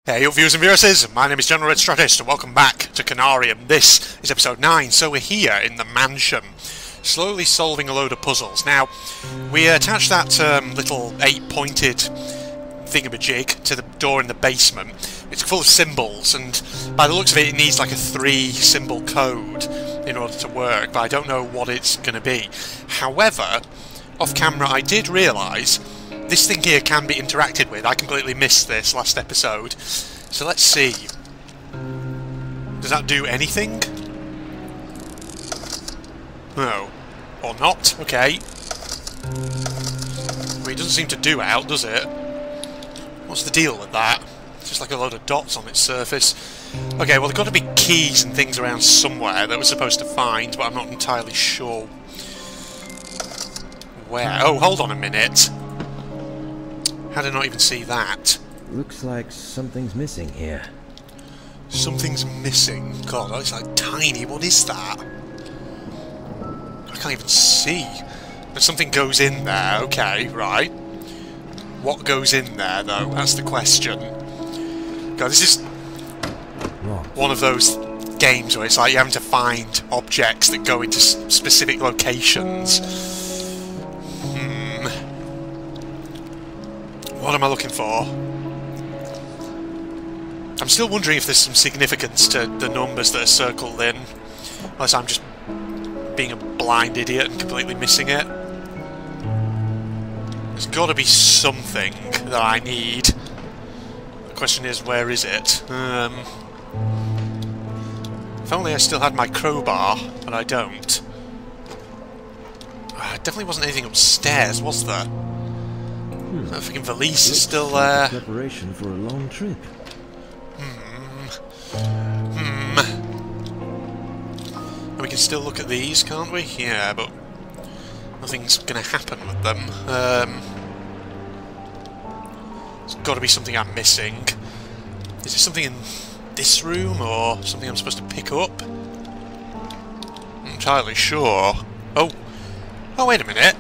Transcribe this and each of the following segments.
Hey up viewers and viewers, my name is General Red Strategist and welcome back to Conarium. This is episode 9, so we're here in the mansion, slowly solving a load of puzzles. Now, we attached that little 8-pointed thingamajig to the door in the basement. It's full of symbols, and by the looks of it, it needs like a 3-symbol code in order to work, but I don't know what it's going to be. However, off camera I did realise this thing here can be interacted with. I completely missed this last episode. So let's see. Does that do anything? No. Or not? Okay. Well, it doesn't seem to do out, does it? What's the deal with that? It's just like a load of dots on its surface. Okay, well, there's got to be keys and things around somewhere that we're supposed to find, but I'm not entirely sure where. Oh, hold on a minute. How did I not even see that? Looks like something's missing here. Something's missing? God, it's like tiny. What is that? I can't even see. But something goes in there. Okay, right. What goes in there, though? That's the question. God, this is one of those games where it's like you're having to find objects that go into specific locations. What am I looking for? I'm still wondering if there's some significance to the numbers that are circled in. Unless I'm just being a blind idiot and completely missing it. There's got to be something that I need. The question is, where is it? If only I still had my crowbar, but I don't. Definitely wasn't anything upstairs, was there? That freaking valise is still there. Preparation for a long trip. And we can still look at these, can't we? Yeah, but nothing's going to happen with them. There's got to be something I'm missing. Is there something in this room, or something I'm supposed to pick up? I'm not entirely sure. Oh, wait a minute.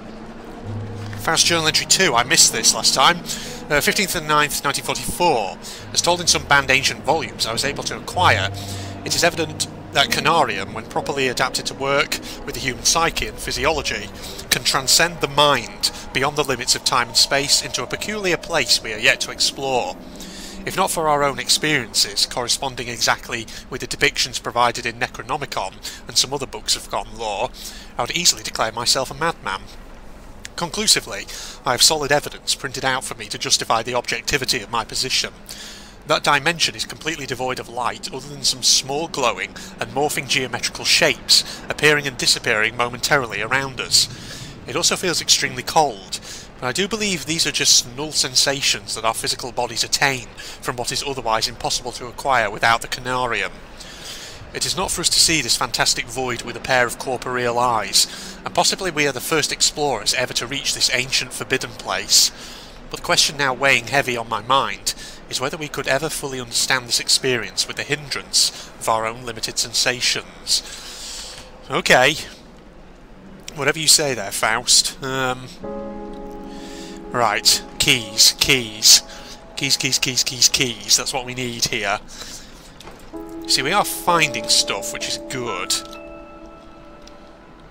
Faust Journal Entry 2, I missed this last time. 15th and 9th, 1944. As told in some banned ancient volumes I was able to acquire, it is evident that Conarium, when properly adapted to work with the human psyche and physiology, can transcend the mind beyond the limits of time and space into a peculiar place we are yet to explore. If not for our own experiences, corresponding exactly with the depictions provided in Necronomicon and some other books of forgotten lore, I would easily declare myself a madman. Conclusively, I have solid evidence printed out for me to justify the objectivity of my position. That dimension is completely devoid of light other than some small glowing and morphing geometrical shapes appearing and disappearing momentarily around us. It also feels extremely cold, but I do believe these are just null sensations that our physical bodies attain from what is otherwise impossible to acquire without the Conarium. It is not for us to see this fantastic void with a pair of corporeal eyes, and possibly we are the first explorers ever to reach this ancient forbidden place. But the question now weighing heavy on my mind is whether we could ever fully understand this experience with the hindrance of our own limited sensations. Okay. Whatever you say there, Faust. Right. Keys. Keys. Keys. That's what we need here. See, we are finding stuff, which is good.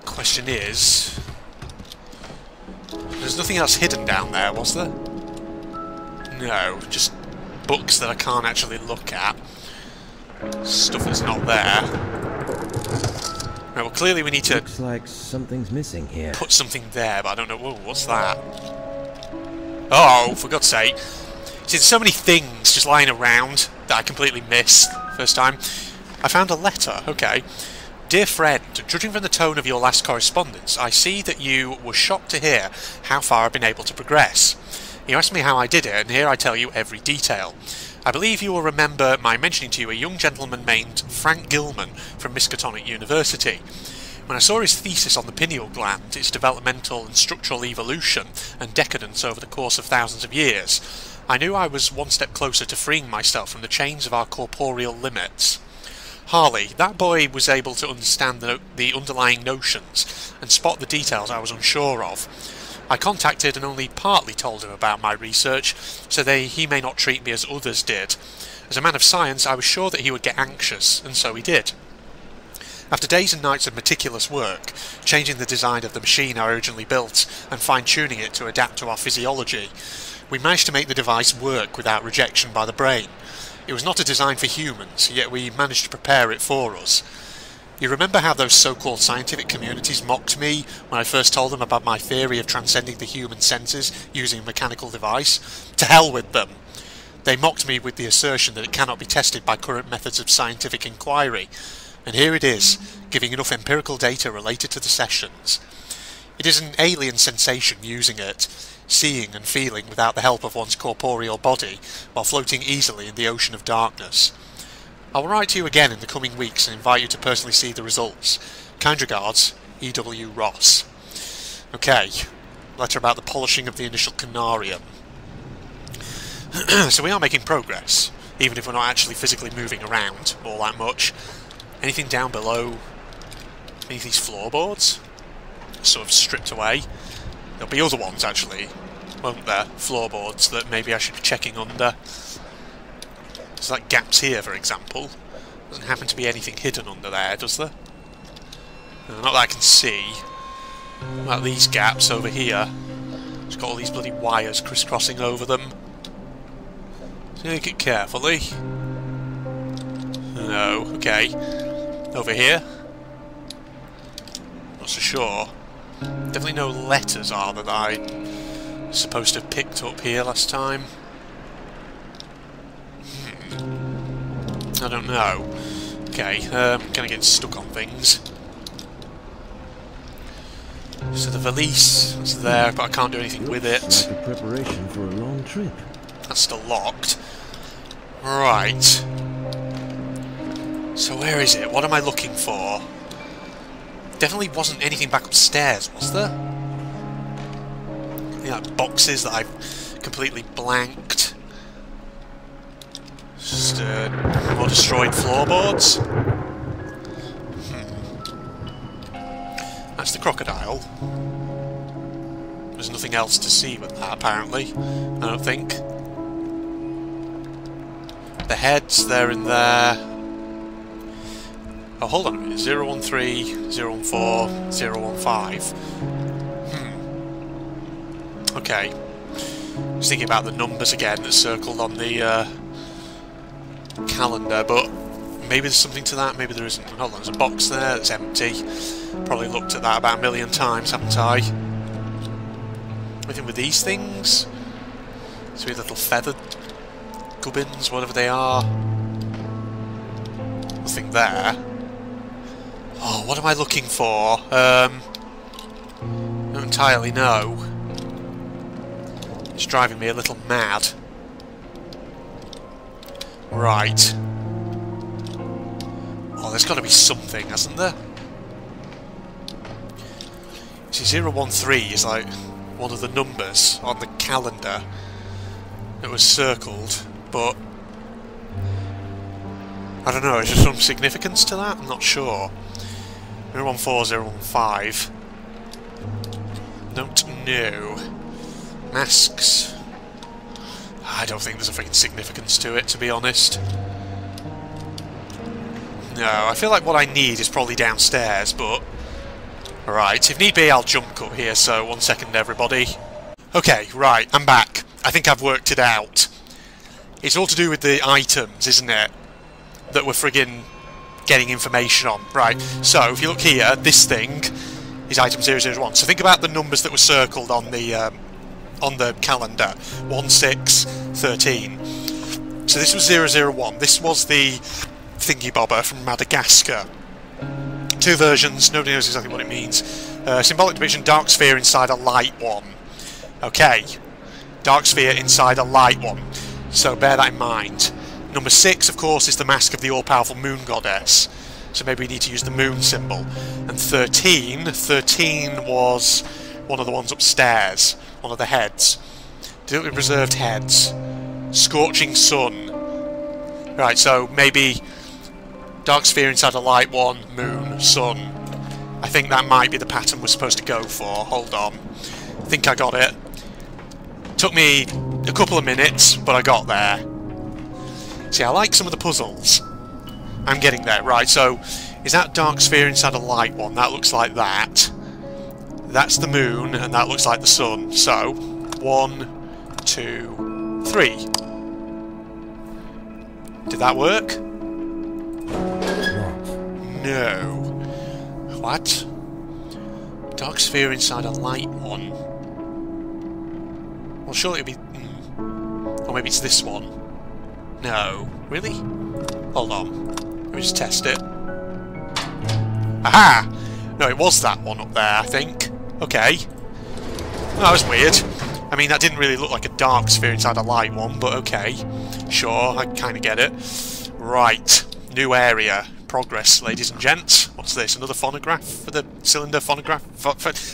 Question is, there's nothing else hidden down there, was there? No, just books that I can't actually look at. Stuff that's not there. Right, well, clearly we need to... Looks like something's missing here. Put something there, but I don't know... Whoa, what's that? Oh, for God's sake. See, there's so many things just lying around that I completely missed first time. I found a letter, okay. Dear friend, judging from the tone of your last correspondence, I see that you were shocked to hear how far I've been able to progress. You asked me how I did it, and here I tell you every detail. I believe you will remember my mentioning to you a young gentleman named Frank Gilman from Miskatonic University. When I saw his thesis on the pineal gland, its developmental and structural evolution and decadence over the course of thousands of years, I knew I was one step closer to freeing myself from the chains of our corporeal limits. Harley, that boy was able to understand the underlying notions and spot the details I was unsure of. I contacted and only partly told him about my research, so that he may not treat me as others did, As a man of science, I was sure that he would get anxious, and so he did. After days and nights of meticulous work, changing the design of the machine I originally built and fine-tuning it to adapt to our physiology, we managed to make the device work without rejection by the brain. It was not a design for humans, yet we managed to prepare it for us. You remember how those so-called scientific communities mocked me when I first told them about my theory of transcending the human senses using a mechanical device? To hell with them! They mocked me with the assertion that it cannot be tested by current methods of scientific inquiry. And here it is, giving enough empirical data related to the sessions. It is an alien sensation using it, seeing and feeling without the help of one's corporeal body, while floating easily in the ocean of darkness. I will write to you again in the coming weeks and invite you to personally see the results. Kind regards, E.W. Ross. Okay, letter about the polishing of the initial Conarium. So we are making progress, even if we're not actually physically moving around all that much. Anything down below? Any of these floorboards? Sort of stripped away. There'll be other ones actually, won't there? Floorboards that maybe I should be checking under. There's like gaps here, for example. Doesn't happen to be anything hidden under there, does there? No, not that I can see. What about these gaps over here? It's got all these bloody wires crisscrossing over them. Take it carefully. No, okay. Over here? Not so sure. Definitely no letters are that I supposed to have picked up here last time. I don't know. Okay, kind of getting stuck on things. So the valise is there, but I can't do anything with it. Like a preparation for a long trip. That's still locked. Right. So where is it? What am I looking for? Definitely wasn't anything back upstairs, was there? Any like boxes that I've completely blanked. Just more destroyed floorboards. That's the crocodile. There's nothing else to see with that, apparently. I don't think. The heads, they're in there. Oh, hold on a minute. 013, 014, 015. Okay. Just thinking about the numbers again that's circled on the calendar, but maybe there's something to that, maybe there isn't. Hold on, there's a box there that's empty. Probably looked at that about a million times, haven't I? Anything with these things? Sweet little feathered gubbins, whatever they are. Nothing there. Oh, what am I looking for? I don't entirely know. It's driving me a little mad. Right. Oh, there's got to be something, hasn't there? See, 013 is like one of the numbers on the calendar that was circled, but I don't know, is there some significance to that? I'm not sure. 014, 015. Don't know. Masks. I don't think there's a freaking significance to it, to be honest. No, I feel like what I need is probably downstairs, but... Right, if need be, I'll jump cut here, so 1 second, everybody. Okay, right, I'm back. I think I've worked it out. It's all to do with the items, isn't it? That we're friggin' getting information on. Right, so if you look here, this thing is item 001. So think about the numbers that were circled on the calendar. 1613. So this was 001. This was the thingy-bobber from Madagascar. Two versions, nobody knows exactly what it means. Symbolic depiction, dark sphere inside a light one. Okay. Dark sphere inside a light one. So bear that in mind. Number 6, of course, is the mask of the all-powerful moon goddess. So maybe we need to use the moon symbol. And 13 was one of the ones upstairs. One of the heads. Deal with reserved heads. Scorching sun. Right, so maybe dark sphere inside a light one, moon, sun. I think that might be the pattern we're supposed to go for. Hold on. I think I got it. Took me a couple of minutes, but I got there. See, I like some of the puzzles. I'm getting there. Right, so is that dark sphere inside a light one? That looks like that. That's the moon, and that looks like the sun. So, 1, 2, 3. Did that work? No. What? Dark sphere inside a light one. Well, surely it'd be... Or maybe it's this one. No. Really? Hold on. Let me just test it. Aha! No, it was that one up there, I think. Okay. Oh, that was weird. I mean, that didn't really look like a dark sphere inside a light one, but okay. Sure, I kind of get it. Right. New area. Progress, ladies and gents. What's this? Another phonograph for the cylinder phonograph?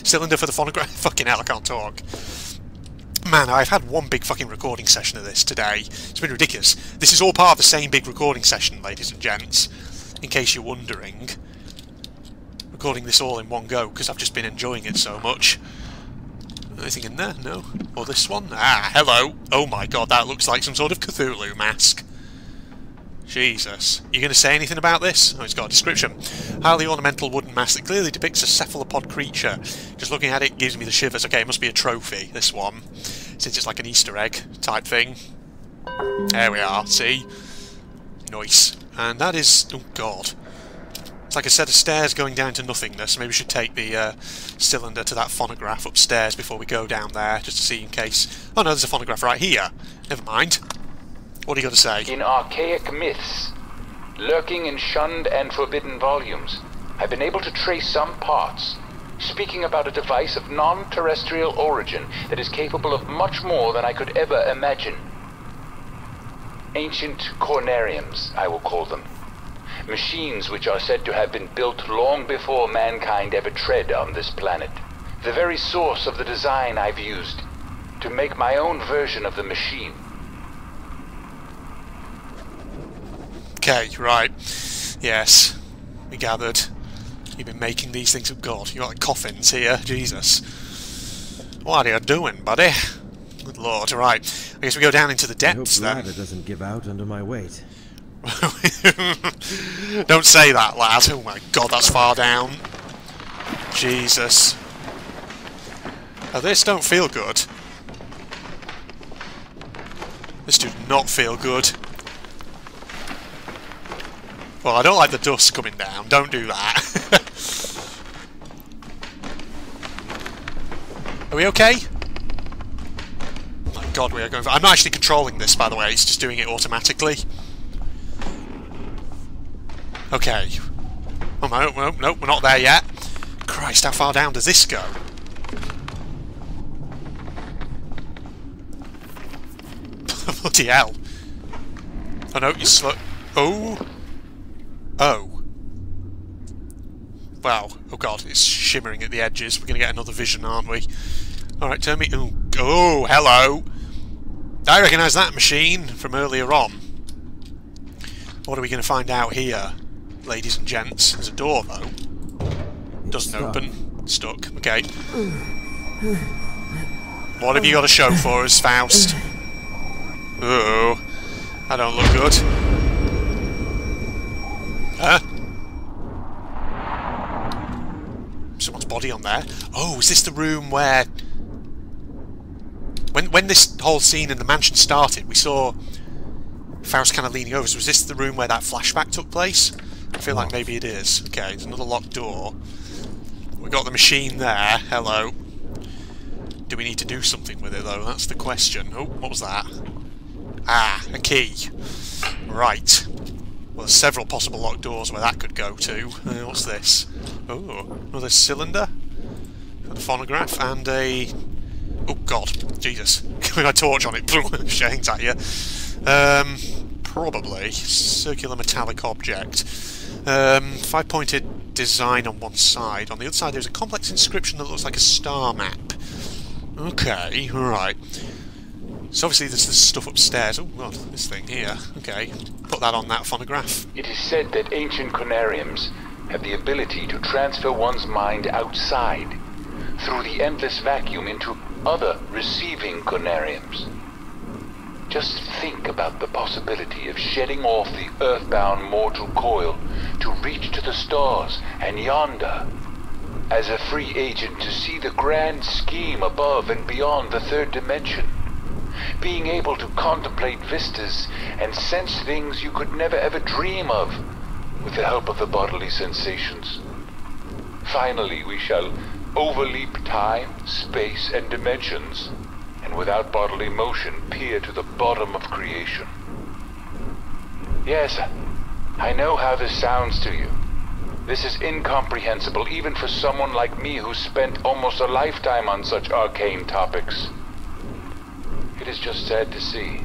Cylinder for the phonograph? Fucking hell, I can't talk. Man, I've had one big fucking recording session of this today. It's been ridiculous. This is all part of the same big recording session, ladies and gents. In case you're wondering. Recording this all in one go, because I've just been enjoying it so much. Anything in there? No? Or this one? Ah, hello! Oh my god, that looks like some sort of Cthulhu mask. Jesus. You going to say anything about this? Oh, it's got a description. Highly ornamental wooden mask that clearly depicts a cephalopod creature. Just looking at it gives me the shivers. Okay, it must be a trophy, this one. Since it's like an Easter egg type thing. There we are, see? Nice. And that is... oh god. It's like a set of stairs going down to nothingness. Maybe we should take the cylinder to that phonograph upstairs before we go down there, just to see in case... oh no, there's a phonograph right here. Never mind. What do you got to say? In archaic myths, lurking in shunned and forbidden volumes, I've been able to trace some parts, speaking about a device of non-terrestrial origin that is capable of much more than I could ever imagine. Ancient Conariums, I will call them. Machines which are said to have been built long before mankind ever tread on this planet. The very source of the design I've used to make my own version of the machine. Okay, right. Yes. We gathered. You've been making these things. Oh god, you got like coffins here. Jesus. What are you doing, buddy? Good lord. Right. I guess we go down into the depths then. I hope the ladder doesn't give out under my weight. Don't say that, lad. Oh my god, that's far down. Jesus. Oh, this don't feel good. This do not feel good. Well, I don't like the dust coming down. Don't do that. Are we okay? Oh my god, we are going... I'm not actually controlling this, by the way. It's just doing it automatically. Okay. Oh, no, we're not there yet. Christ, how far down does this go? Bloody hell. Oh no, you slow... oh... oh. Wow. Oh god, it's shimmering at the edges. We're going to get another vision, aren't we? Alright, turn me... oh, oh, hello! I recognise that machine from earlier on. What are we going to find out here, ladies and gents? There's a door, though. Doesn't open. Stuck. Okay. What have you got to show for us, Faust? Oh, that don't look good. Huh? Someone's body on there. Oh, is this the room where... When this whole scene in the mansion started, we saw Faust kind of leaning over. So was this the room where that flashback took place? I feel like maybe it is. Okay, there's another locked door. We got the machine there. Hello. Do we need to do something with it, though? That's the question. Oh, what was that? Ah, a key. Right. Well, there's several possible locked doors where that could go to. What's this? Oh, another cylinder. A phonograph and a... oh, God. Jesus. With my torch on it. Shines at you. Probably. Circular metallic object. Five-pointed design on one side. On the other side, there's a complex inscription that looks like a star map. Okay, right. So obviously there's this stuff upstairs. Oh, God, this thing here. Okay, put that on that phonograph. It is said that ancient Conariums have the ability to transfer one's mind outside, through the endless vacuum, into other receiving Conariums. Just think about the possibility of shedding off the earthbound mortal coil to reach to the stars and yonder. As a free agent to see the grand scheme above and beyond the third dimension. Being able to contemplate vistas and sense things you could never ever dream of with the help of the bodily sensations. Finally, we shall overleap time, space, and dimensions, and without bodily motion peer to the bottom of creation. Yes, I know how this sounds to you. This is incomprehensible even for someone like me who spent almost a lifetime on such arcane topics. It is just sad to see.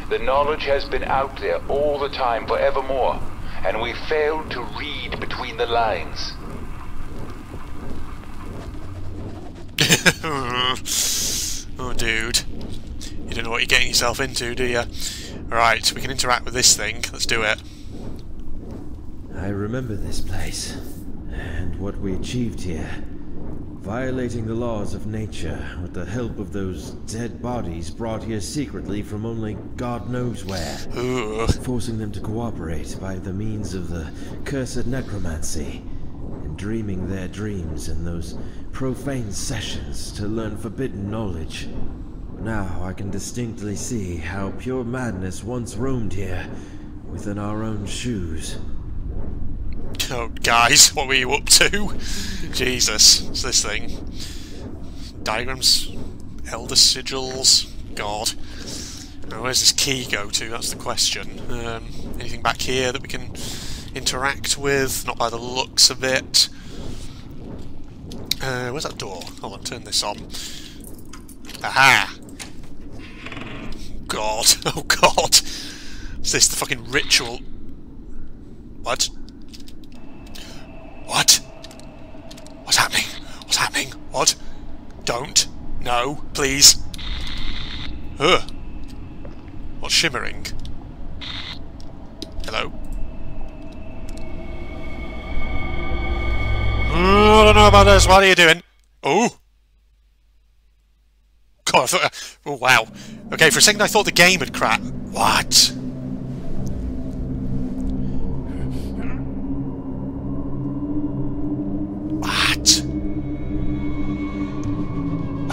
The knowledge has been out there all the time forevermore, and we failed to read between the lines. Oh, dude. You don't know what you're getting yourself into, do you? Right, we can interact with this thing. Let's do it. I remember this place, and what we achieved here. Violating the laws of nature with the help of those dead bodies brought here secretly from only God knows where. Ooh. Forcing them to cooperate by the means of the cursed necromancy, and dreaming their dreams in those profane sessions to learn forbidden knowledge. Now I can distinctly see how pure madness once roamed here, within our own shoes. Oh, guys, what were you up to? Jesus, what's this thing? Diagrams? Elder sigils? God. Now, where's this key go to? That's the question. Anything back here that we can interact with? Not by the looks of it. Where's that door? Hold on, turn this on. Aha! God. Oh, God. Is this the fucking ritual? What? What? What's happening? What's happening? What? Don't. No. Please. Ugh. What's shimmering? Hello? I don't know about this. What are you doing? Oh! God, I thought... Oh, wow. Okay, for a second I thought the game had crashed. What?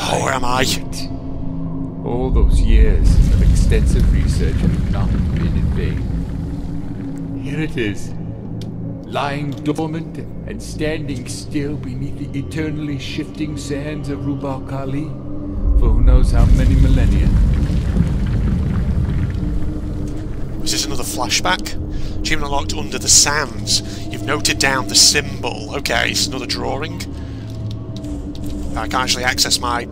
Oh, where am I? All those years of extensive research have not been in vain. Here it is, lying dormant and standing still beneath the eternally shifting sands of Rubal Khali for who knows how many millennia. Is this another flashback? Achievement unlocked under the sands. You've noted down the symbol. Okay, it's another drawing. I can't actually access my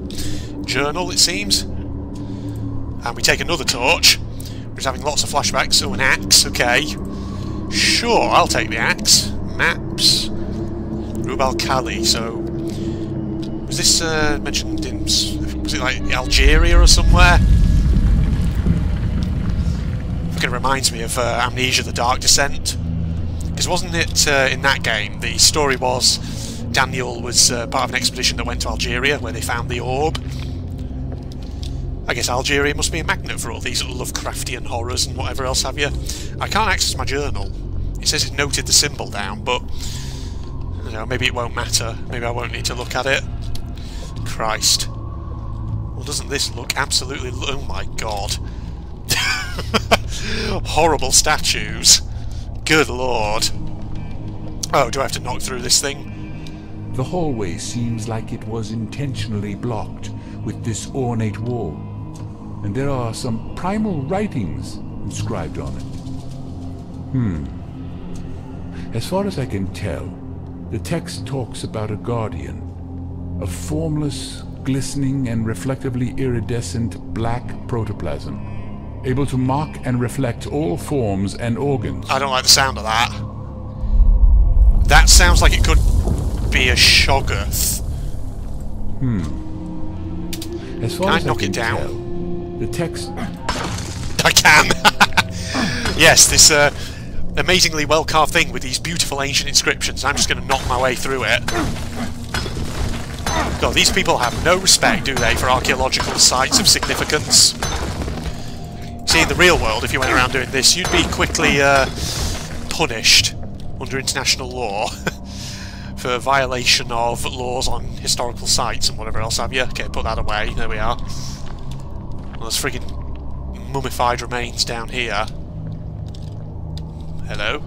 journal, it seems. And we take another torch. We're just having lots of flashbacks. Oh, an axe, okay. Sure, I'll take the axe. Maps. Rubal Khali, so... Was this mentioned in... Was it like Algeria or somewhere? It reminds me of Amnesia: The Dark Descent. Because wasn't it in that game, the story was... Daniel was part of an expedition that went to Algeria where they found the orb. I guess Algeria must be a magnet for all these Lovecraftian horrors and whatever else have you. I can't access my journal. It says it noted the symbol down, but you know, maybe it won't matter. Maybe I won't need to look at it. Christ. Well, doesn't this look absolutely... Oh my god. Horrible statues. Good lord. Oh, do I have to knock through this thing? The hallway seems like it was intentionally blocked with this ornate wall, and there are some primal writings inscribed on it. As far as I can tell, the text talks about a guardian, a formless, glistening and reflectively iridescent black protoplasm, able to mock and reflect all forms and organs. I don't like the sound of that. That sounds like it could be a Shoggoth. As far Can I as knock I can it down? tell, the text... I can! Yes, this amazingly well-carved thing with these beautiful ancient inscriptions. I'm just going to knock my way through it. God, these people have no respect, do they, for archaeological sites of significance? See, in the real world, if you went around doing this, you'd be quickly punished under international law for violation of laws on historical sites and whatever else have you. Okay, put that away. There we are. Well, there's friggin' mummified remains down here. Hello?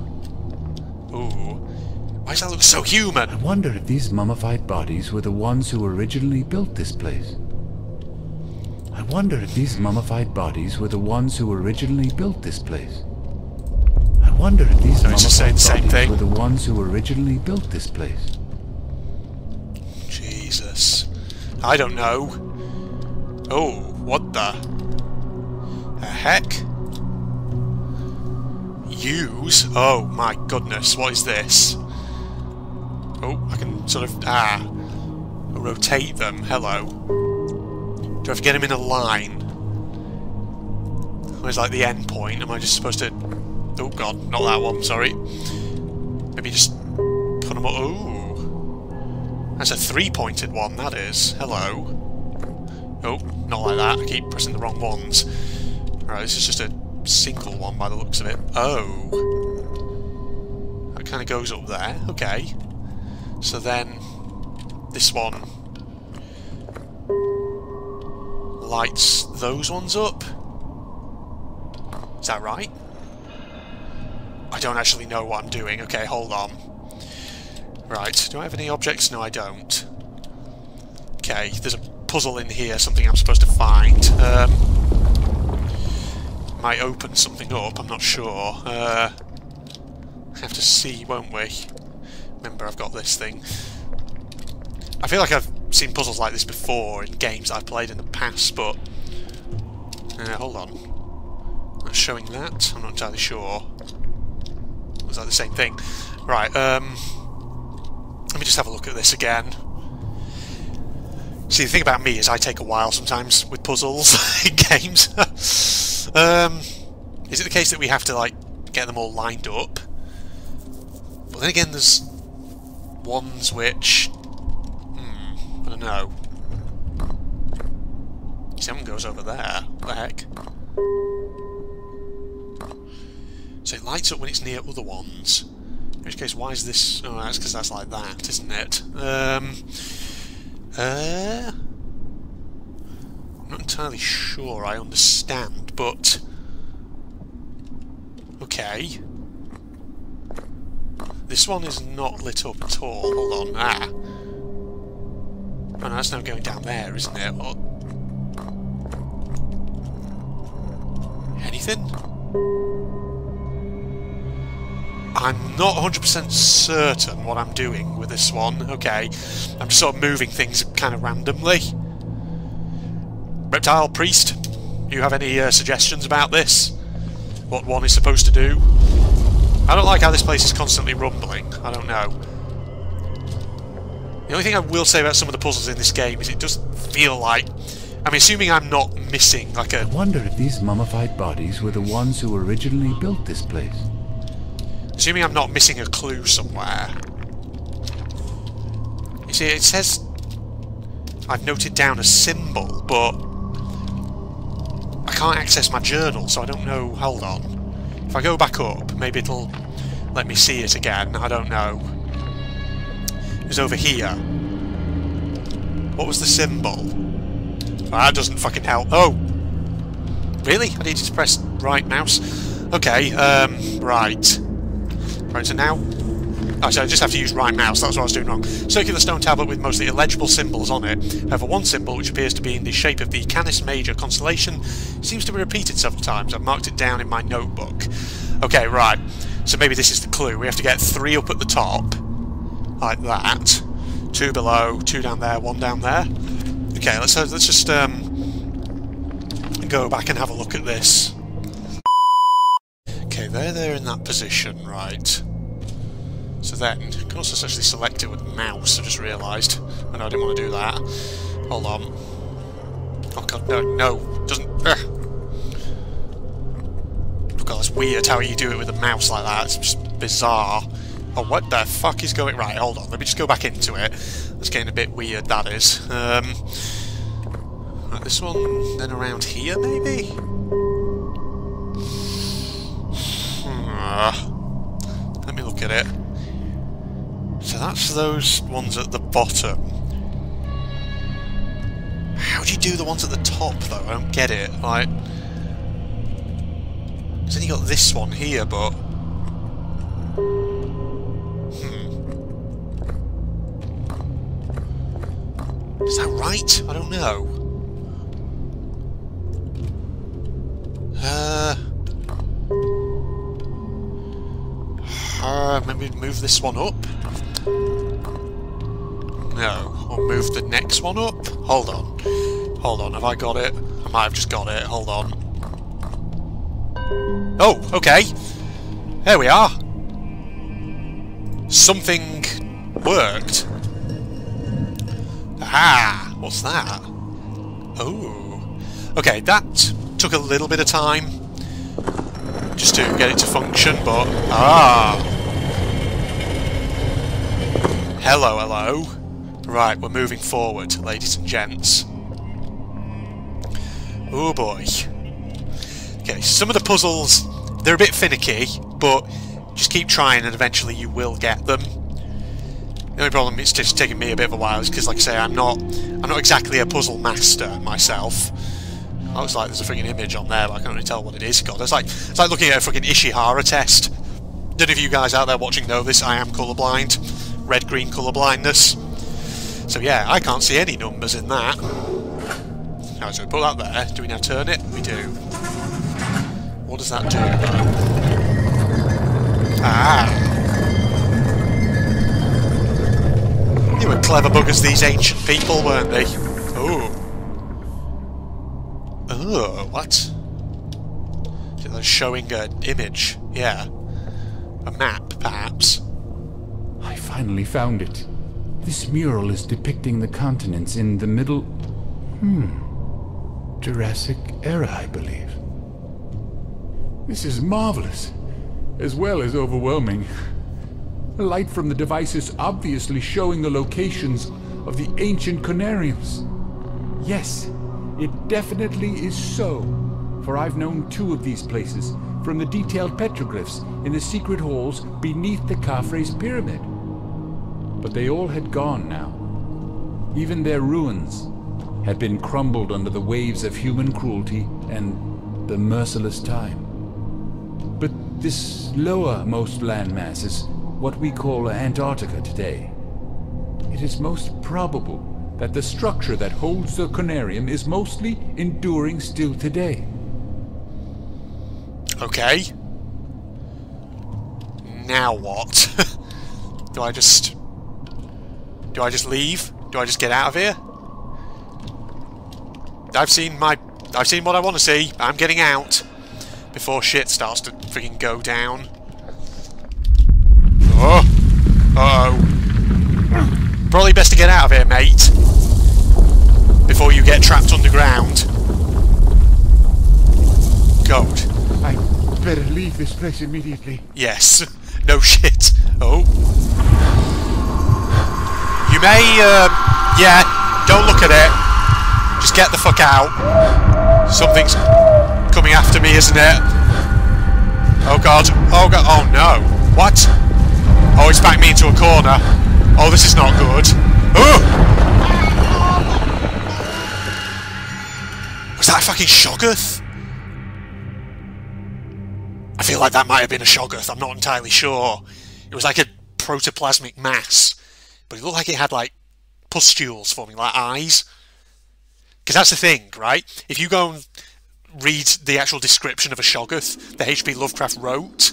Ooh. Why does that look so human? I wonder if these mummified bodies were the ones who originally built this place. I wonder if these mummified bodies were the ones who originally built this place. I wonder if these mummified bodies were the ones who originally built this place. Jesus. I don't know. Oh, what the heck? Use? Oh my goodness, what is this? Oh, I can sort of, rotate them. Hello. Do I have to get them in a line? Where's like the end point? Am I just supposed to... Oh god, not that one, sorry. Maybe just put them up... Ooh. That's a three-pointed one, that is. Hello. Oh, not like that. I keep pressing the wrong ones. Alright, this is just a single one by the looks of it. Oh. That kind of goes up there. Okay. So then, this one lights those ones up. Is that right? I don't actually know what I'm doing. Okay, hold on. Right, do I have any objects? No, I don't. Okay, there's a puzzle in here, something I'm supposed to find. Might open something up, I'm not sure. Have to see, won't we? Remember, I've got this thing. I feel like I've seen puzzles like this before in games I've played in the past, but... hold on. Not showing that, I'm not entirely sure. Was that the same thing? Right, let me just have a look at this again. See, the thing about me is I take a while sometimes with puzzles in games. Is it the case that we have to, like, get them all lined up? But then again, there's ones which... I don't know. Someone goes over there. What the heck? So it lights up when it's near other ones. In which case, why is this... Oh, that's because that's like that, isn't it? I'm not entirely sure I understand, but... Okay. This one is not lit up at all. Hold on. Ah. Oh, no, that's now going down there, isn't it? What? Anything? I'm not 100% certain what I'm doing with this one. Okay. I'm just sort of moving things kind of randomly. Reptile Priest, do you have any suggestions about this? What one is supposed to do? I don't like how this place is constantly rumbling. I don't know. The only thing I will say about some of the puzzles in this game is it does feel like... I'm assuming I'm not missing like a... I wonder if these mummified bodies were the ones who originally built this place. Assuming I'm not missing a clue somewhere. You see, it says... I've noted down a symbol, but... I can't access my journal, so I don't know... Hold on. If I go back up, maybe it'll let me see it again. I don't know. It was over here. What was the symbol? Oh, that doesn't fucking help. Oh! Really? I needed to press right mouse? Okay, right. Right, so now... Oh, so I just have to use right mouse, that's what I was doing wrong. Circular stone tablet with mostly illegible symbols on it. However, one symbol, which appears to be in the shape of the Canis Major constellation, seems to be repeated several times. I've marked it down in my notebook. Okay, right. So maybe this is the clue. We have to get 3 up at the top. Like that. 2 below, 2 down there, 1 down there. Okay, let's just go back and have a look at this. Okay, they're in that position, right. So then, you can also actually select it with the mouse, I just realised. Oh no, I didn't want to do that. Hold on. Oh god, no, doesn't... Oh god, that's weird how you do it with a mouse like that, it's just bizarre. Oh, what the fuck is going... Right, hold on, let me just go back into it. That's getting a bit weird, that is. Right, this one, then around here, maybe? Let me look at it. So that's those ones at the bottom. How do you do the ones at the top, though? I don't get it. Like, so then you got this one here, but... Is that right? I don't know. Maybe move this one up? No. Or move the next one up? Hold on. Hold on, have I got it? I might have just got it. Hold on. Oh, okay. There we are. Something worked. Ah, what's that? Oh. Okay, that took a little bit of time just to get it to function, but... Ah! Hello, hello. Right, we're moving forward, ladies and gents. Oh boy. Okay, some of the puzzles, they're a bit finicky, but just keep trying and eventually you will get them. The only problem is just taking me a bit of a while is because, like I say, I'm not exactly a puzzle master myself. I was like, there's a freaking image on there, but I can't really tell what it is. God, it's like looking at a freaking Ishihara test. Don't know if you guys out there watching know this. I am colourblind, red-green colour blindness. So yeah, I can't see any numbers in that. Alright, so we put that there. Do we now turn it? We do. What does that do, though? Ah! They were clever buggers, these ancient people, weren't they? Oh. Oh, what? So they're showing an image. Yeah. A map, perhaps. I finally found it. This mural is depicting the continents in the middle... Jurassic era, I believe. This is marvelous, as well as overwhelming. The light from the device is obviously showing the locations of the ancient Conariums. Yes, it definitely is so, for I've known 2 of these places from the detailed petroglyphs in the secret halls beneath the Khafre's pyramid. But they all had gone now. Even their ruins had been crumbled under the waves of human cruelty and the merciless time. But this lowermost landmass is what we call Antarctica today. It is most probable that the structure that holds the Conarium is mostly enduring still today. Okay. Now what? Do I just leave? Do I just get out of here? I've seen what I want to see. I'm getting out before shit starts to freaking go down. Oh! Uh-oh. Probably best to get out of here, mate. Before you get trapped underground. God. I better leave this place immediately. Yes. No shit. Oh. You may, yeah, don't look at it. Just get the fuck out. Something's coming after me, isn't it? Oh god. Oh god. Oh no. What? Oh, it's backed me into a corner. Oh, this is not good. Oh! Was that a fucking Shoggoth? I feel like that might have been a Shoggoth. I'm not entirely sure. It was like a protoplasmic mass. But it looked like it had, like, pustules forming, like eyes. Because that's the thing, right? If you go and read the actual description of a Shoggoth that H.P. Lovecraft wrote,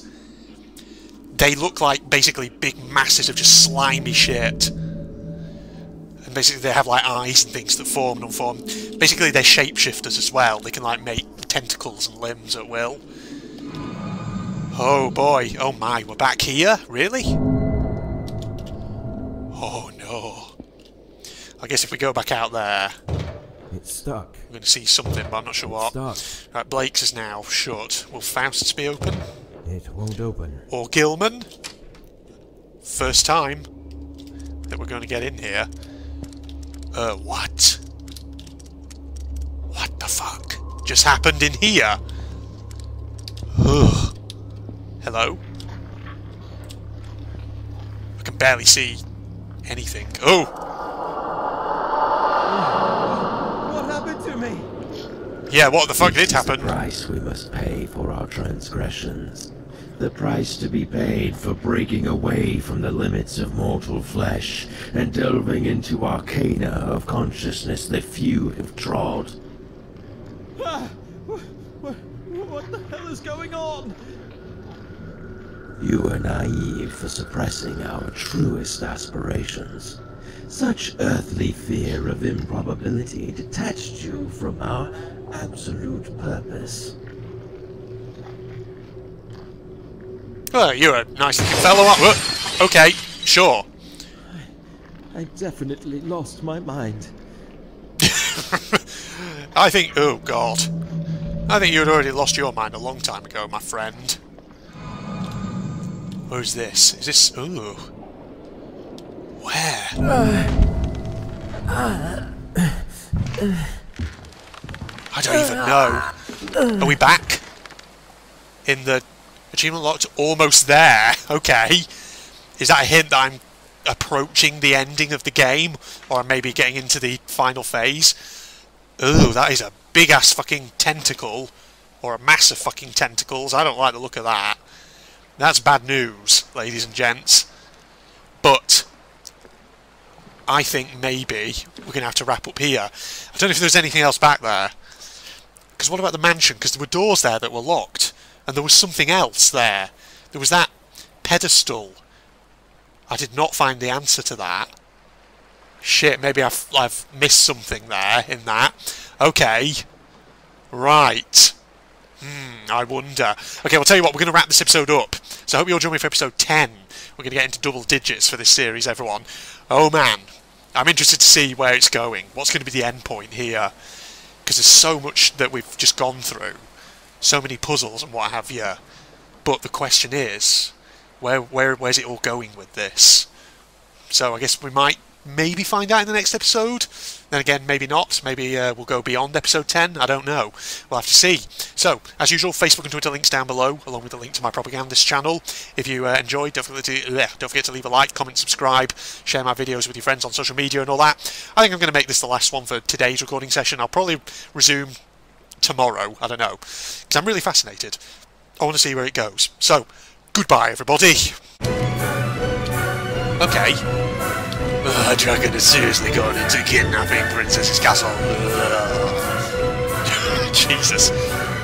they look like, basically, big masses of just slimy shit. And basically they have, like, eyes and things that form and unform. Basically, they're shapeshifters as well. They can, like, make tentacles and limbs at will. Oh, boy. Oh, my. We're back here? Really? Oh, no. I guess if we go back out there... It's stuck. I'm going to see something, but I'm not sure what. Stuck. Right, Blake's is now shut. Will Faust's be open? It won't open. Or Gilman? First time that we're going to get in here. What? What the fuck just happened in here? Ugh. Hello? can barely see anything. Oh! What happened to me? Yeah, what the fuck did happen? The price we must pay for our transgressions. The price to be paid for breaking away from the limits of mortal flesh and delving into arcana of consciousness that few have trod. What the hell is going on? You were naive for suppressing our truest aspirations. Such earthly fear of improbability detached you from our absolute purpose. Oh, you're a nice looking fellow, aren't you? Okay, sure. I definitely lost my mind. I think... oh, God. I think you had already lost your mind a long time ago, my friend. Who's this? Is this... ooh. Where? I don't even know. Are we back? In the... achievement locked? Almost there. Okay. Is that a hint that I'm approaching the ending of the game? Or I'm maybe getting into the final phase? Ooh, that is a big-ass fucking tentacle. Or a mass of fucking tentacles. I don't like the look of that. That's bad news, ladies and gents. But I think maybe we're going to have to wrap up here. I don't know if there's anything else back there. Because what about the mansion? Because there were doors there that were locked. And there was something else there. There was that pedestal. I did not find the answer to that. Shit, maybe I've missed something there in that. Okay. Right. I wonder. Okay, I'll tell you what, we're going to wrap this episode up. So I hope you'll join me for episode 10. We're going to get into double digits for this series, everyone. Oh man. I'm interested to see where it's going. What's going to be the end point here? Because there's so much that we've just gone through. So many puzzles and what have you. But the question is, where's it all going with this? So I guess we might maybe find out in the next episode. Then again, maybe not. Maybe we'll go beyond episode 10. I don't know. We'll have to see. So, as usual, Facebook and Twitter links down below, along with the link to my propagandist channel. If you enjoyed, don't forget to leave a like, comment, subscribe, share my videos with your friends on social media and all that. I think I'm going to make this the last one for today's recording session. I'll probably resume tomorrow. I don't know. Because I'm really fascinated. I want to see where it goes. So, goodbye, everybody. Okay. A dragon has seriously gone into kidnapping Princess's castle. Jesus.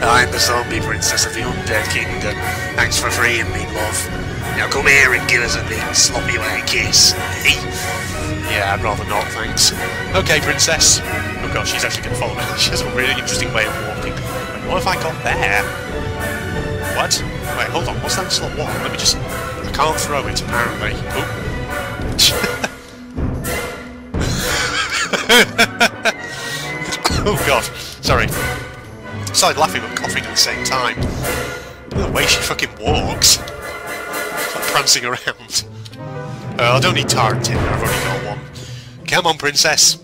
I'm the zombie princess of the undead kingdom. Thanks for freeing me, love. Now come here and give us a big sloppy wet kiss. Yeah, I'd rather not, thanks. Okay, princess. Oh god, she's actually going to follow me. She has a really interesting way of walking. Wait, what if I got there? What? Wait, hold on. What's that slot one? Let me just... I can't throw it, apparently. Oh. Oh god, sorry. I started laughing but coughing at the same time. The way she fucking walks. It's like prancing around. I don't need tar and tinder, I've already got one. Come on, princess.